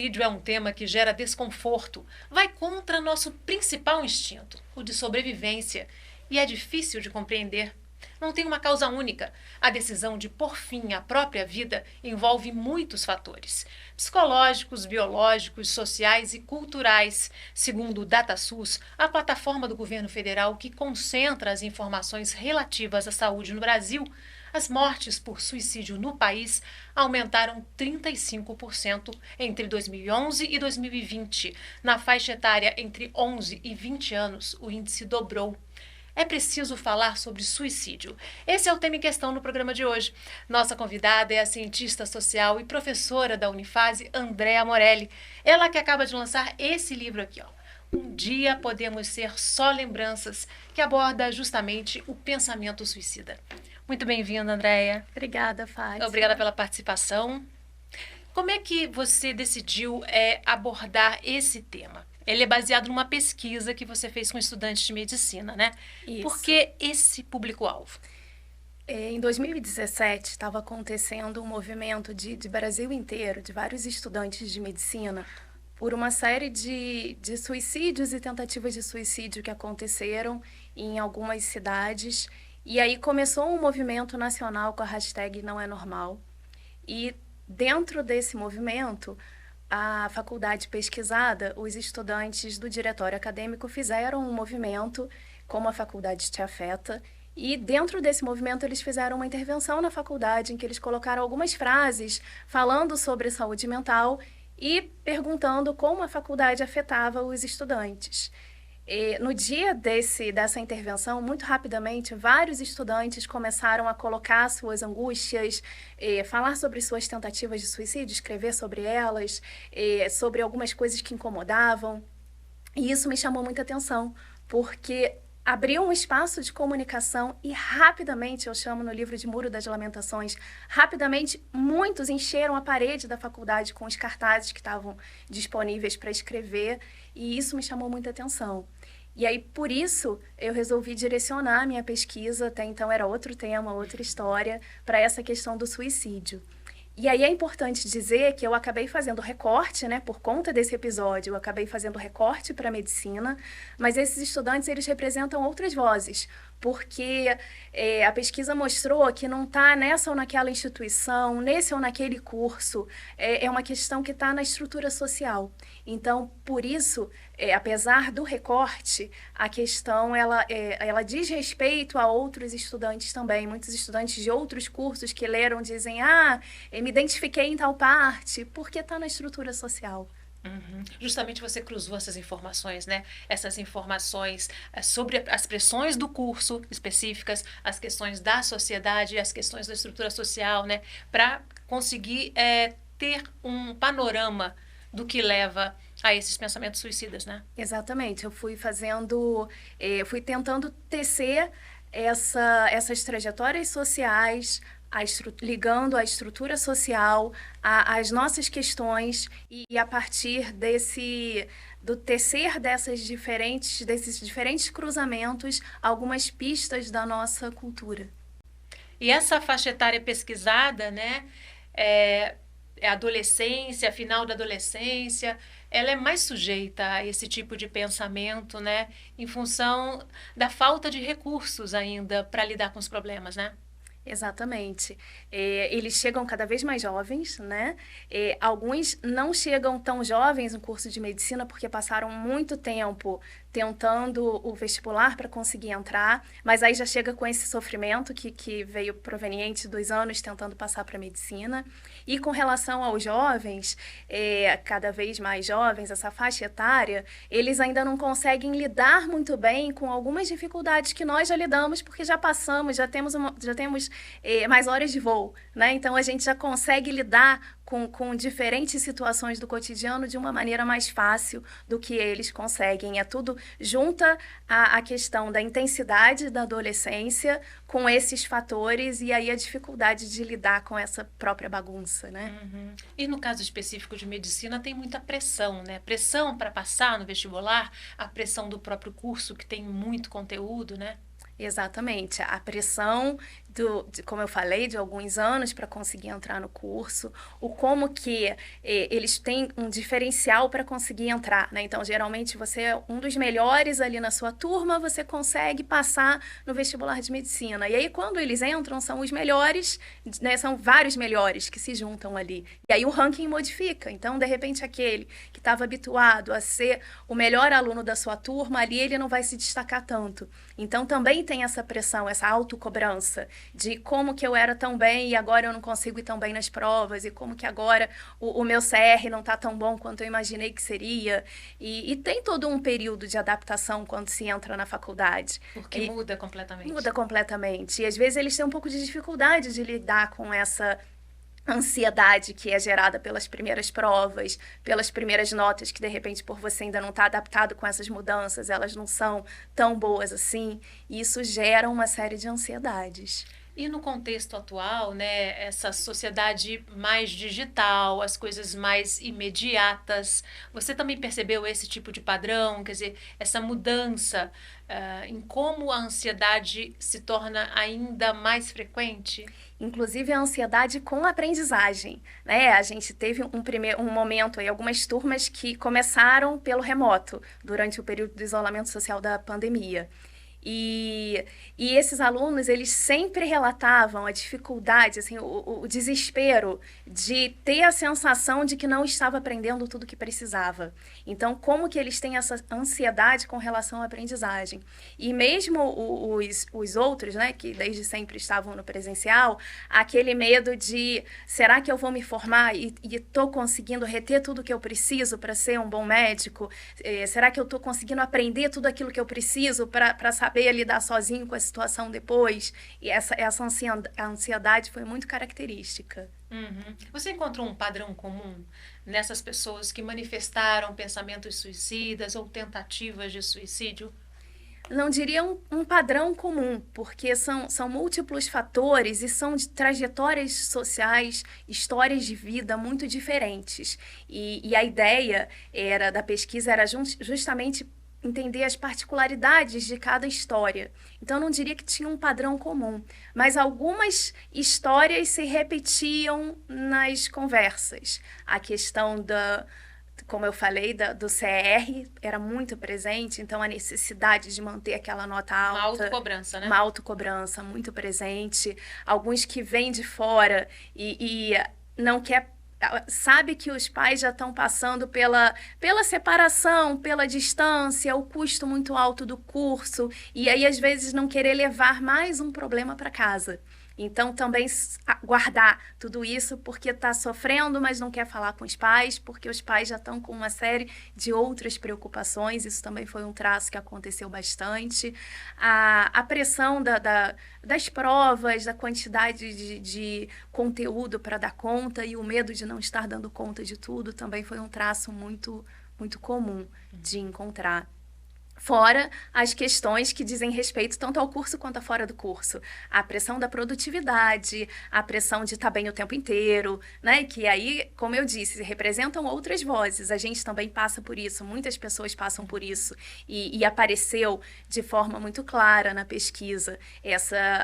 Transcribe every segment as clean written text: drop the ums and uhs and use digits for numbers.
suicídio é um tema que gera desconforto, vai contra nosso principal instinto, o de sobrevivência, e é difícil de compreender. Não tem uma causa única. A decisão de pôr fim à própria vida envolve muitos fatores: psicológicos, biológicos, sociais e culturais. Segundo o DataSUS, a plataforma do governo federal que concentra as informações relativas à saúde no Brasil, as mortes por suicídio no país aumentaram 35% entre 2011 e 2020. Na faixa etária entre 11 e 20 anos, o índice dobrou. É preciso falar sobre suicídio. Esse é o tema em questão no programa de hoje. Nossa convidada é a cientista social e professora da Unifase, Andréa Morelli. Ela que acaba de lançar esse livro aqui, ó. Um dia podemos ser só lembranças, que aborda justamente o pensamento suicida. Muito bem-vinda, Andréa. Obrigada, Fátima. Obrigada pela participação. Como é que você decidiu abordar esse tema? Ele é baseado numa pesquisa que você fez com estudantes de medicina, né? Isso. Por que esse público-alvo? Em 2017, estava acontecendo um movimento de Brasil inteiro, de vários estudantes de medicina, por uma série de suicídios e tentativas de suicídio que aconteceram em algumas cidades. E aí começou um movimento nacional com a hashtag Não é Normal. E dentro desse movimento, a faculdade pesquisada, os estudantes do diretório acadêmico fizeram um movimento, como a faculdade te afeta, e dentro desse movimento eles fizeram uma intervenção na faculdade em que eles colocaram algumas frases falando sobre saúde mental e perguntando como a faculdade afetava os estudantes. No dia dessa intervenção, muito rapidamente, vários estudantes começaram a colocar suas angústias, falar sobre suas tentativas de suicídio, escrever sobre elas, sobre algumas coisas que incomodavam. E isso me chamou muita atenção, porque abriu um espaço de comunicação e rapidamente, eu chamo no livro de Muro das Lamentações, rapidamente muitos encheram a parede da faculdade com os cartazes que estavam disponíveis para escrever, e isso me chamou muita atenção. E aí, por isso, eu resolvi direcionar a minha pesquisa, até então era outro tema, outra história, para essa questão do suicídio. E aí é importante dizer que eu acabei fazendo recorte, né, por conta desse episódio, eu acabei fazendo recorte para a medicina, mas esses estudantes, eles representam outras vozes, porque a pesquisa mostrou que não está nessa ou naquela instituição, nesse ou naquele curso, é uma questão que está na estrutura social. Então, por isso, apesar do recorte, a questão ela diz respeito a outros estudantes também. Muitos estudantes de outros cursos que leram dizem, me identifiquei em tal parte, porque está na estrutura social. Uhum. Justamente você cruzou essas informações, né? Essas informações sobre as pressões do curso específicas, as questões da sociedade, as questões da estrutura social, né? Para conseguir ter um panorama do que leva a esses pensamentos suicidas, né? Exatamente. Eu fui fui tentando tecer essas trajetórias sociais, ligando a estrutura social às nossas questões e a partir do tecer desses diferentes cruzamentos, algumas pistas da nossa cultura. E essa faixa etária pesquisada, né, é a adolescência, final da adolescência, ela é mais sujeita a esse tipo de pensamento, né, em função da falta de recursos ainda para lidar com os problemas, né? Exatamente. Eles chegam cada vez mais jovens, né? Alguns não chegam tão jovens no curso de medicina porque passaram muito tempo tentando o vestibular para conseguir entrar, mas aí já chega com esse sofrimento que veio proveniente dos anos tentando passar para a medicina. E com relação aos jovens, cada vez mais jovens, essa faixa etária, eles ainda não conseguem lidar muito bem com algumas dificuldades que nós já lidamos, porque já passamos, já temos mais horas de voo, né? Então, a gente já consegue lidar com diferentes situações do cotidiano de uma maneira mais fácil do que eles conseguem. É tudo junta a questão da intensidade da adolescência com esses fatores e aí a dificuldade de lidar com essa própria bagunça, né? Uhum. E no caso específico de medicina tem muita pressão, né? Pressão para passar no vestibular, a pressão do próprio curso que tem muito conteúdo, né? Exatamente. A pressão como eu falei, de alguns anos para conseguir entrar no curso, o como que eles têm um diferencial para conseguir entrar, né? Então, geralmente, você é um dos melhores ali na sua turma, você consegue passar no vestibular de medicina. E aí, quando eles entram, são os melhores, né? São vários melhores que se juntam ali. E aí o ranking modifica. Então, de repente, aquele que estava habituado a ser o melhor aluno da sua turma, ali ele não vai se destacar tanto. Então, também tem essa pressão, essa autocobrança de como que eu era tão bem e agora eu não consigo ir tão bem nas provas, e como que agora o meu CR não está tão bom quanto eu imaginei que seria. E tem todo um período de adaptação quando se entra na faculdade. Porque muda completamente. Muda completamente. E às vezes eles têm um pouco de dificuldade de lidar com essa ansiedade que é gerada pelas primeiras provas, pelas primeiras notas que, de repente, por você ainda não estar adaptado com essas mudanças, elas não são tão boas assim, e isso gera uma série de ansiedades. E no contexto atual, né, essa sociedade mais digital, as coisas mais imediatas, você também percebeu esse tipo de padrão? Quer dizer, essa mudança em como a ansiedade se torna ainda mais frequente? Inclusive a ansiedade com a aprendizagem, né? A gente teve um momento aí, algumas turmas que começaram pelo remoto durante o período do isolamento social da pandemia. E esses alunos, eles sempre relatavam a dificuldade, assim, o desespero de ter a sensação de que não estava aprendendo tudo que precisava. Então, como que eles têm essa ansiedade com relação à aprendizagem? E mesmo os outros, né, que desde sempre estavam no presencial, aquele medo de, será que eu vou me formar e estou conseguindo reter tudo que eu preciso para ser um bom médico? Será que eu estou conseguindo aprender tudo aquilo que eu preciso para saber lidar sozinho com a situação depois? E essa ansiedade foi muito característica. Uhum. Você encontrou um padrão comum nessas pessoas que manifestaram pensamentos suicidas ou tentativas de suicídio? Não diria um padrão comum, porque são múltiplos fatores e são de trajetórias sociais, histórias de vida muito diferentes. E a ideia da pesquisa era justamente entender as particularidades de cada história. Então, não diria que tinha um padrão comum, mas algumas histórias se repetiam nas conversas. A questão como eu falei, do CR era muito presente, então a necessidade de manter aquela nota alta. Uma autocobrança, né? Uma autocobrança muito presente. Alguns que vêm de fora e não quer, sabe que os pais já estão passando pela separação, pela distância, o custo muito alto do curso, e aí às vezes não querer levar mais um problema para casa. Então, também guardar tudo isso porque está sofrendo, mas não quer falar com os pais, porque os pais já estão com uma série de outras preocupações. Isso também foi um traço que aconteceu bastante. A pressão das provas, da quantidade de conteúdo para dar conta e o medo de não estar dando conta de tudo também foi um traço muito, muito comum de encontrar. Fora as questões que dizem respeito tanto ao curso quanto a fora do curso. A pressão da produtividade, a pressão de estar bem o tempo inteiro, né? Que aí, como eu disse, representam outras vozes. A gente também passa por isso, muitas pessoas passam por isso. E apareceu de forma muito clara na pesquisa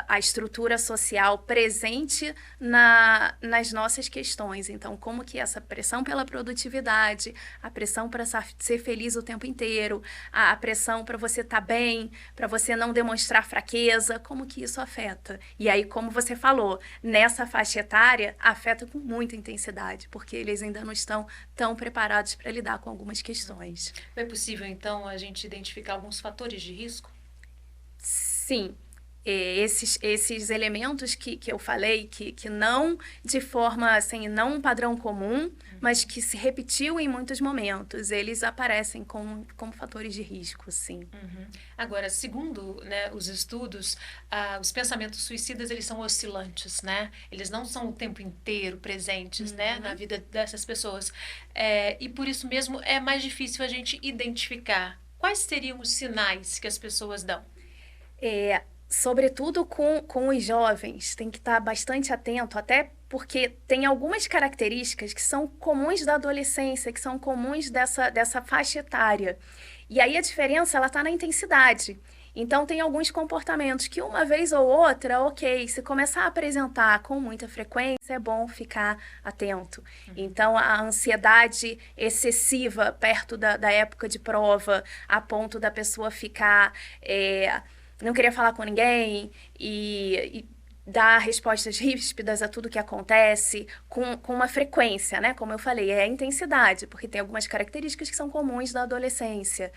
a estrutura social presente nas nossas questões. Então, como que essa pressão pela produtividade, a pressão para ser feliz o tempo inteiro, a pressão para você estar bem, para você não demonstrar fraqueza, como que isso afeta. E aí, como você falou, nessa faixa etária, afeta com muita intensidade, porque eles ainda não estão tão preparados para lidar com algumas questões. É possível, então, a gente identificar alguns fatores de risco? Sim. Esses elementos que eu falei, que não de forma, assim, não um padrão comum, mas que se repetiu em muitos momentos, eles aparecem como fatores de risco, sim. Uhum. Agora, segundo, né, os estudos, os pensamentos suicidas, eles são oscilantes, né? Eles não são o tempo inteiro presentes, né, na vida dessas pessoas. E por isso mesmo é mais difícil a gente identificar. Quais seriam os sinais que as pessoas dão? Sobretudo com os jovens, tem que estar bastante atento, até porque tem algumas características que são comuns da adolescência, que são comuns dessa faixa etária. E aí a diferença está na intensidade. Então, tem alguns comportamentos que uma vez ou outra, ok, se começar a apresentar com muita frequência, é bom ficar atento. Então, a ansiedade excessiva perto da época de prova, a ponto da pessoa ficar, não querer falar com ninguém e dar respostas ríspidas a tudo que acontece com uma frequência, né? Como eu falei, é a intensidade, porque tem algumas características que são comuns da adolescência.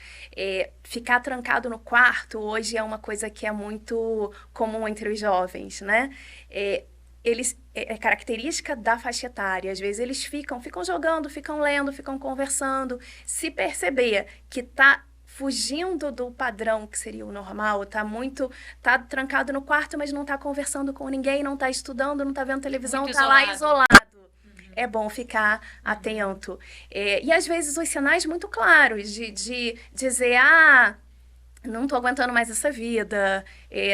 Ficar trancado no quarto hoje é uma coisa que é muito comum entre os jovens, né? É característica da faixa etária. Às vezes eles ficam jogando, ficam lendo, ficam conversando. Se perceber que tá fugindo do padrão que seria o normal, tá trancado no quarto, mas não tá conversando com ninguém, não tá estudando, não tá vendo televisão, Muito tá lá isolado. É bom ficar atento. E às vezes os sinais muito claros de dizer, não tô aguentando mais essa vida,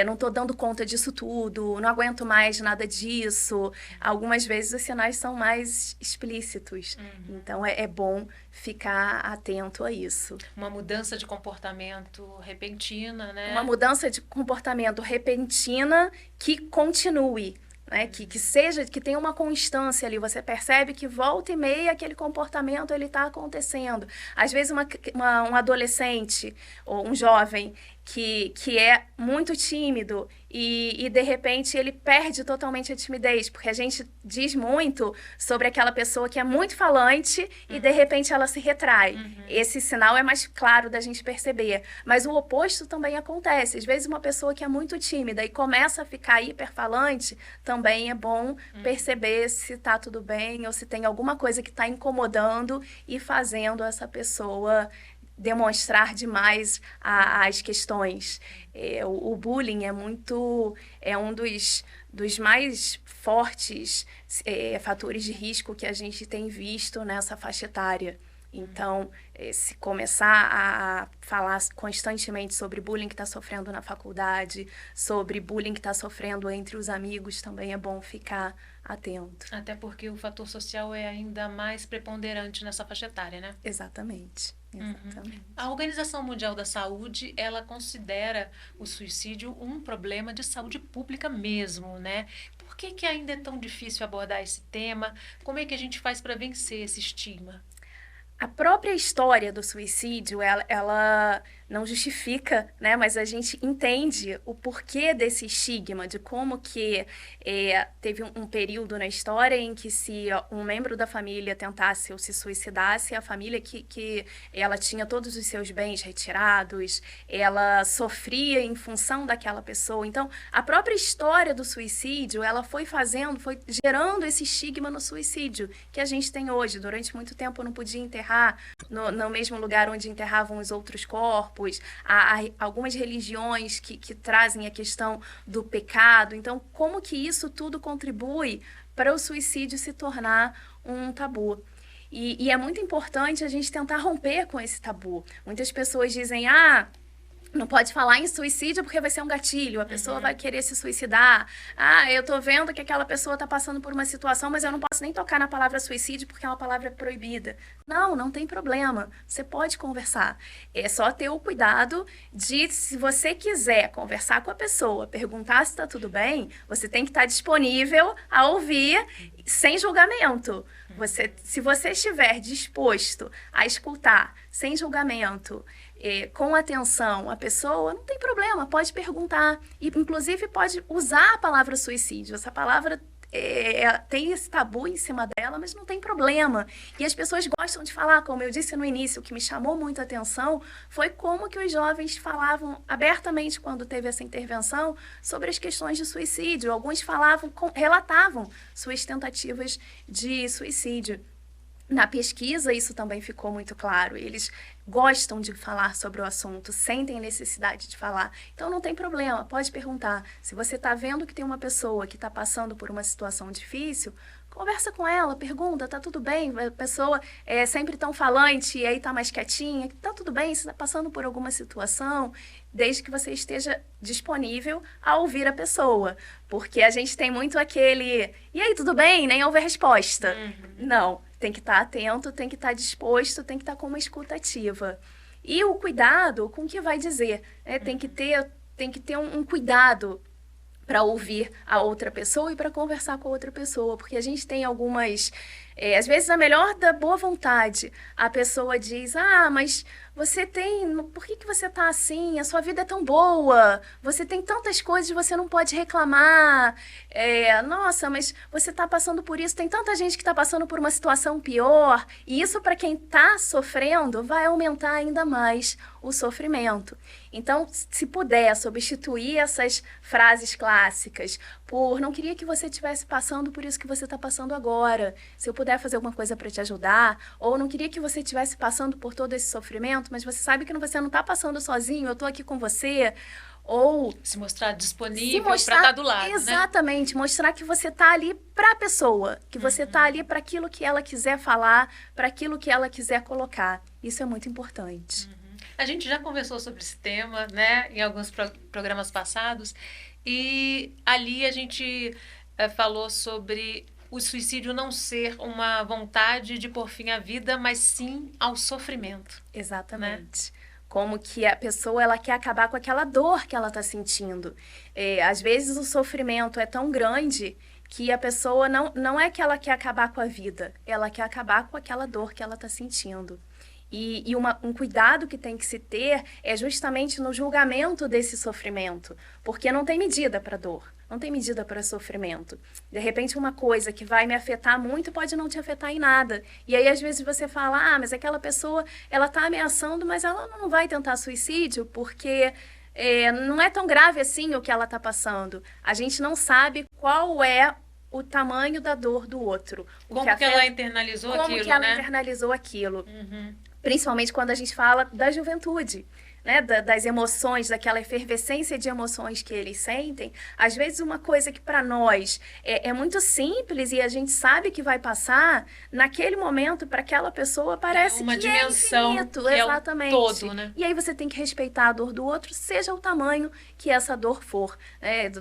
não tô dando conta disso tudo, não aguento mais nada disso. Algumas vezes os sinais são mais explícitos. Então, é bom ficar atento a isso. Uma mudança de comportamento repentina, né? Uma mudança de comportamento repentina que continue. Né? Que tenha uma constância ali, você percebe que volta e meia aquele comportamento ele está acontecendo. Às vezes um adolescente ou um jovem que é muito tímido e de repente ele perde totalmente a timidez, porque a gente diz muito sobre aquela pessoa que é muito falante e de repente ela se retrai. Esse sinal é mais claro da gente perceber, mas o oposto também acontece. Às vezes uma pessoa que é muito tímida e começa a ficar hiperfalante, também é bom perceber se está tudo bem ou se tem alguma coisa que está incomodando e fazendo essa pessoa demonstrar demais as questões. O bullying é um dos mais fortes fatores de risco que a gente tem visto nessa faixa etária. Então, se começar a falar constantemente sobre bullying que está sofrendo na faculdade, sobre bullying que está sofrendo entre os amigos, também é bom ficar atento. Até porque o fator social é ainda mais preponderante nessa faixa etária, né? Exatamente. A Organização Mundial da Saúde, ela considera o suicídio um problema de saúde pública mesmo, né? Por que ainda é tão difícil abordar esse tema? Como é que a gente faz para vencer esse estigma? A própria história do suicídio, ela não justifica, né? Mas a gente entende o porquê desse estigma, de como que teve um período na história em que se um membro da família tentasse ou se suicidasse, a família que ela tinha todos os seus bens retirados, ela sofria em função daquela pessoa. Então, a própria história do suicídio, ela foi gerando esse estigma no suicídio que a gente tem hoje. Durante muito tempo eu não podia enterrar no mesmo lugar onde enterravam os outros corpos. Há algumas religiões que trazem a questão do pecado. Então, como que isso tudo contribui para o suicídio se tornar um tabu? E é muito importante a gente tentar romper com esse tabu. Muitas pessoas dizem, não pode falar em suicídio porque vai ser um gatilho, a pessoa vai querer se suicidar. Eu tô vendo que aquela pessoa tá passando por uma situação, mas eu não posso nem tocar na palavra suicídio porque é uma palavra proibida. Não tem problema. Você pode conversar. É só ter o cuidado de, se você quiser conversar com a pessoa, perguntar se tá tudo bem, você tem que estar disponível a ouvir sem julgamento. Se você estiver disposto a escutar sem julgamento, com atenção a pessoa, não tem problema, pode perguntar. E, inclusive, pode usar a palavra suicídio. Essa palavra tem esse tabu em cima dela, mas não tem problema. E as pessoas gostam de falar, como eu disse no início, o que me chamou muito a atenção foi como que os jovens falavam abertamente quando teve essa intervenção sobre as questões de suicídio. Alguns relatavam suas tentativas de suicídio. Na pesquisa, isso também ficou muito claro. Eles gostam de falar sobre o assunto, sentem necessidade de falar. Então, não tem problema, pode perguntar. Se você está vendo que tem uma pessoa que está passando por uma situação difícil, conversa com ela, pergunta, tá tudo bem? A pessoa é sempre tão falante e aí tá mais quietinha. Tá tudo bem? Você está passando por alguma situação? Desde que você esteja disponível a ouvir a pessoa. Porque a gente tem muito aquele, e aí, tudo bem? Nem houve resposta. Não. Tem que estar atento, tem que estar disposto, tem que estar com uma escuta ativa. E o cuidado com o que vai dizer, né? Tem que ter um cuidado para ouvir a outra pessoa e para conversar com a outra pessoa, porque a gente tem algumas, às vezes, a melhor da boa vontade, a pessoa diz, mas você tem, por que você tá assim? A sua vida é tão boa, você tem tantas coisas, você não pode reclamar, nossa, mas você tá passando por isso, tem tanta gente que tá passando por uma situação pior, e isso para quem tá sofrendo vai aumentar ainda mais o sofrimento. Então, se puder substituir essas frases clássicas por não queria que você estivesse passando por isso que você está passando agora, se eu puder fazer alguma coisa para te ajudar, ou não queria que você estivesse passando por todo esse sofrimento, mas você sabe que você não está passando sozinho, eu estou aqui com você, ou se mostrar disponível para estar do lado, exatamente, né? Mostrar que você está ali para a pessoa, que você está ali para aquilo que ela quiser falar, para aquilo que ela quiser colocar. Isso é muito importante. A gente já conversou sobre esse tema, né, em alguns programas passados, e ali a gente falou sobre o suicídio não ser uma vontade de pôr fim à vida, mas sim ao sofrimento. Exatamente. Né? Como que a pessoa ela quer acabar com aquela dor que ela está sentindo. Às vezes o sofrimento é tão grande que a pessoa não é que ela quer acabar com a vida, ela quer acabar com aquela dor que ela está sentindo. E um cuidado que tem que se ter é justamente no julgamento desse sofrimento, porque não tem medida para dor, não tem medida para sofrimento. De repente, uma coisa que vai me afetar muito pode não te afetar em nada. E aí, às vezes, você fala, mas aquela pessoa, ela está ameaçando, mas ela não vai tentar suicídio, porque não é tão grave assim o que ela está passando. A gente não sabe qual é o tamanho da dor do outro. Como que ela internalizou aquilo, né? Como que ela internalizou aquilo. Principalmente quando a gente fala da juventude, né? Das emoções, daquela efervescência de emoções que eles sentem. Às vezes uma coisa que para nós é muito simples e a gente sabe que vai passar, naquele momento para aquela pessoa parece uma que dimensão, é infinito. Que exatamente. É o todo, né? E aí você tem que respeitar a dor do outro, seja o tamanho que essa dor for.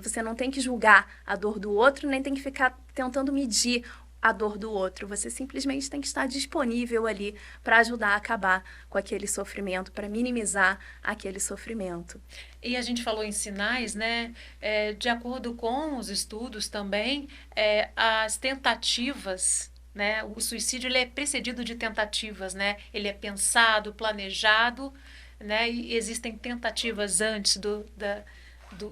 Você não tem que julgar a dor do outro, nem tem que ficar tentando medir a dor do outro. Você simplesmente tem que estar disponível ali para ajudar a acabar com aquele sofrimento, para minimizar aquele sofrimento. E a gente falou em sinais, né? De acordo com os estudos também, as tentativas, né? O suicídio ele é precedido de tentativas, né? Ele é pensado, planejado, né? E existem tentativas antes do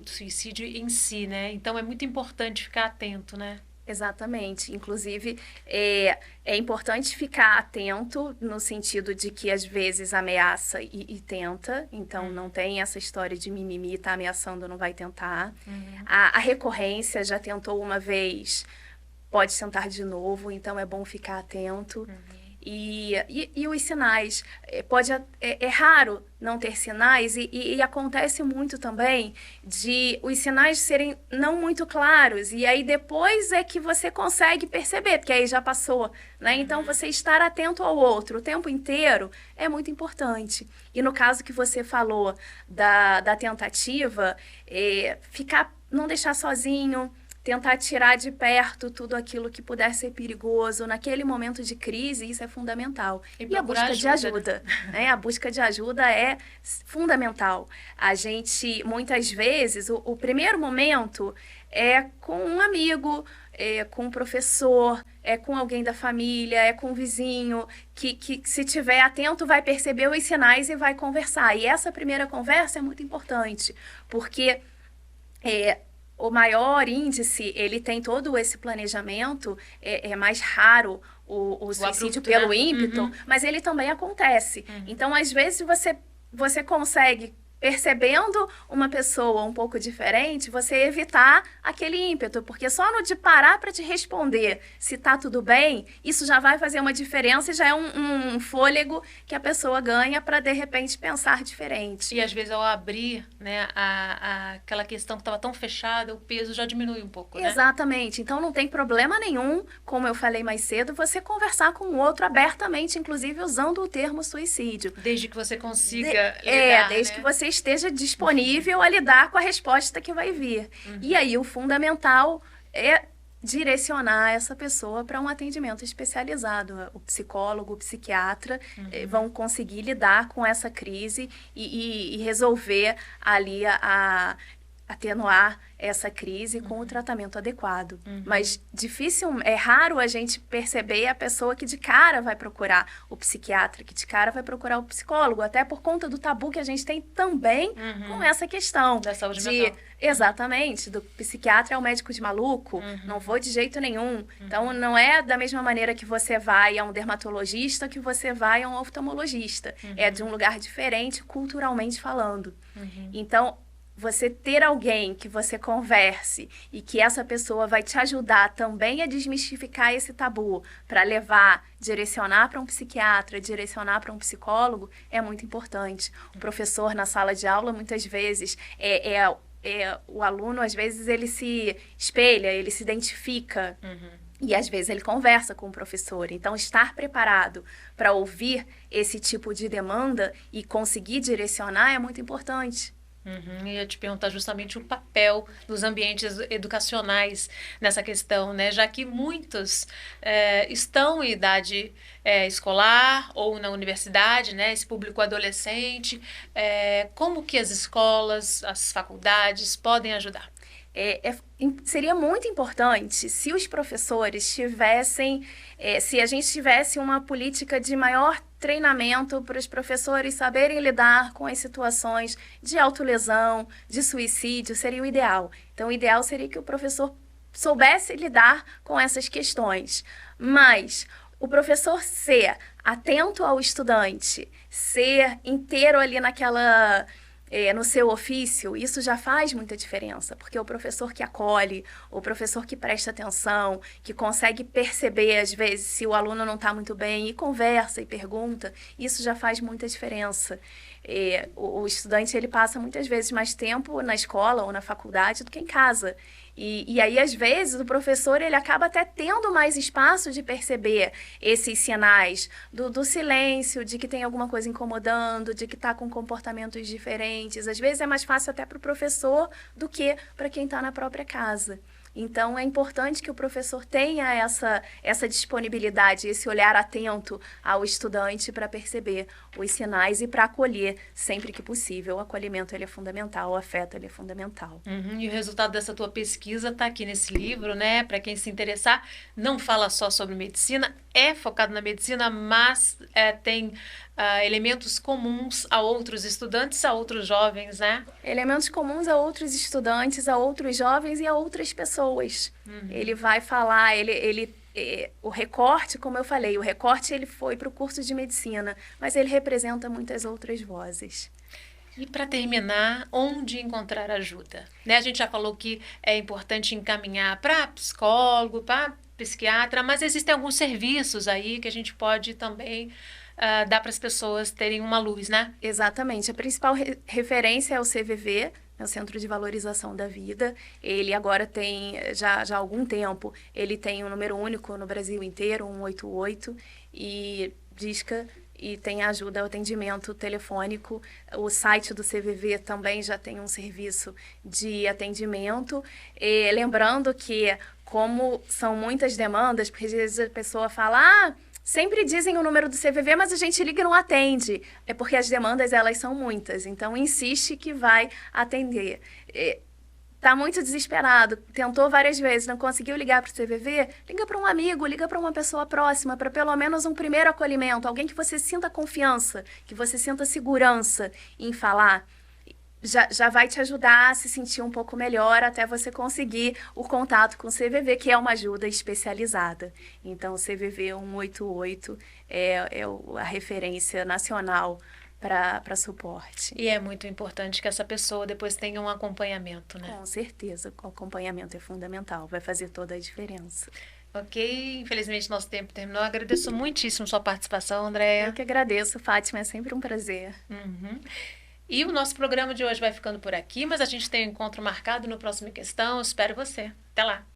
suicídio em si, né? Então é muito importante ficar atento, né? Exatamente. Inclusive, é importante ficar atento no sentido de que, às vezes, ameaça e tenta. Então, não tem essa história de mimimi, tá ameaçando, não vai tentar. A recorrência, já tentou uma vez, pode tentar de novo. Então, é bom ficar atento. E os sinais, é raro não ter sinais e acontece muito também de os sinais serem não muito claros e aí depois é que você consegue perceber, porque aí já passou, né? Então você estar atento ao outro o tempo inteiro é muito importante. E no caso que você falou da tentativa, não deixar sozinho, tentar tirar de perto tudo aquilo que puder ser perigoso. Naquele momento de crise, isso é fundamental. E a busca de ajuda, né? A busca de ajuda é fundamental. A gente, muitas vezes, o primeiro momento é com um amigo, com um professor, com alguém da família, com um vizinho, que se tiver atento vai perceber os sinais e vai conversar. E essa primeira conversa é muito importante, porque o maior índice, ele tem todo esse planejamento, é mais raro o suicídio abrupto, pelo né? ímpeto, mas ele também acontece. Então, às vezes, você consegue, percebendo uma pessoa um pouco diferente, você evitar aquele ímpeto, porque só no de parar para te responder se tá tudo bem, isso já vai fazer uma diferença e já é um fôlego que a pessoa ganha para, de repente, pensar diferente. E às vezes ao abrir, né, aquela questão que estava tão fechada, o peso já diminui um pouco, né? Exatamente. Então não tem problema nenhum, como eu falei mais cedo, você conversar com o outro abertamente, inclusive usando o termo suicídio. Desde que você consiga lidar, desde né? que você esteja disponível a lidar com a resposta que vai vir. E aí o fundamental é direcionar essa pessoa para um atendimento especializado. O psicólogo, o psiquiatra vão conseguir lidar com essa crise e resolver ali atenuar essa crise com o tratamento adequado. Mas é raro a gente perceber a pessoa que de cara vai procurar o psiquiatra, que de cara vai procurar o psicólogo, até por conta do tabu que a gente tem também com essa questão. Da saúde mental. Exatamente, do psiquiatra é o médico de maluco, não vou de jeito nenhum. Então, não é da mesma maneira que você vai a um dermatologista que você vai a um oftalmologista. É de um lugar diferente, culturalmente falando. Então, você ter alguém que você converse e que essa pessoa vai te ajudar também a desmistificar esse tabu para direcionar para um psiquiatra, direcionar para um psicólogo, é muito importante. O professor na sala de aula, muitas vezes, o aluno, às vezes, ele se espelha, ele se identifica. E, às vezes, ele conversa com o professor. Então, estar preparado para ouvir esse tipo de demanda e conseguir direcionar é muito importante. Eu ia te perguntar justamente o papel dos ambientes educacionais nessa questão, né? Já que muitos estão em idade escolar ou na universidade, né? Esse público adolescente, como que as escolas, as faculdades podem ajudar? Seria muito importante se os professores tivessem, se a gente tivesse uma política de maior treinamento para os professores saberem lidar com as situações de autolesão, de suicídio, seria o ideal. Então, o ideal seria que o professor soubesse lidar com essas questões. Mas o professor ser atento ao estudante, ser inteiro ali no seu ofício, isso já faz muita diferença, porque o professor que acolhe, o professor que presta atenção, que consegue perceber, às vezes, se o aluno não está muito bem, e conversa e pergunta, isso já faz muita diferença. O estudante, ele passa muitas vezes mais tempo na escola ou na faculdade do que em casa. E aí, às vezes, o professor ele acaba até tendo mais espaço de perceber esses sinais do silêncio, de que tem alguma coisa incomodando, de que está com comportamentos diferentes. Às vezes é mais fácil até para o professor do que para quem está na própria casa. Então, é importante que o professor tenha essa disponibilidade, esse olhar atento ao estudante para perceber os sinais e para acolher sempre que possível. O acolhimento ele é fundamental, o afeto ele é fundamental. E o resultado dessa tua pesquisa está aqui nesse livro, né? Para quem se interessar, não fala só sobre medicina, é focado na medicina, mas tem elementos comuns a outros estudantes, a outros jovens, né? Elementos comuns a outros estudantes, a outros jovens e a outras pessoas. Ele vai falar, o recorte, como eu falei, o recorte ele foi para o curso de medicina, mas ele representa muitas outras vozes. E para terminar, onde encontrar ajuda? Né? A gente já falou que é importante encaminhar para psicólogo, para psiquiatra, mas existem alguns serviços aí que a gente pode também dar para as pessoas terem uma luz, né? Exatamente. A principal referência é o CVV, o Centro de Valorização da Vida. Ele agora tem, já há algum tempo, ele tem um número único no Brasil inteiro, 188, e disca e tem ajuda ao atendimento telefônico. O site do CVV também já tem um serviço de atendimento. E lembrando que, como são muitas demandas, porque às vezes a pessoa fala, sempre dizem o número do CVV, mas a gente liga e não atende. É porque as demandas, elas são muitas. Então, insiste que vai atender. Está muito desesperado, tentou várias vezes, não conseguiu ligar para o CVV, liga para um amigo, liga para uma pessoa próxima, para pelo menos um primeiro acolhimento, alguém que você sinta confiança, que você sinta segurança em falar. Já vai te ajudar a se sentir um pouco melhor até você conseguir o contato com o CVV, que é uma ajuda especializada. Então, o CVV 188 é a referência nacional para suporte. E é muito importante que essa pessoa depois tenha um acompanhamento, né? Com certeza, o acompanhamento é fundamental, vai fazer toda a diferença. Ok, infelizmente nosso tempo terminou. Agradeço muitíssimo sua participação, Andréia. Eu que agradeço, Fátima, é sempre um prazer. E o nosso programa de hoje vai ficando por aqui, mas a gente tem um encontro marcado no próximo Questão. Espero você. Até lá!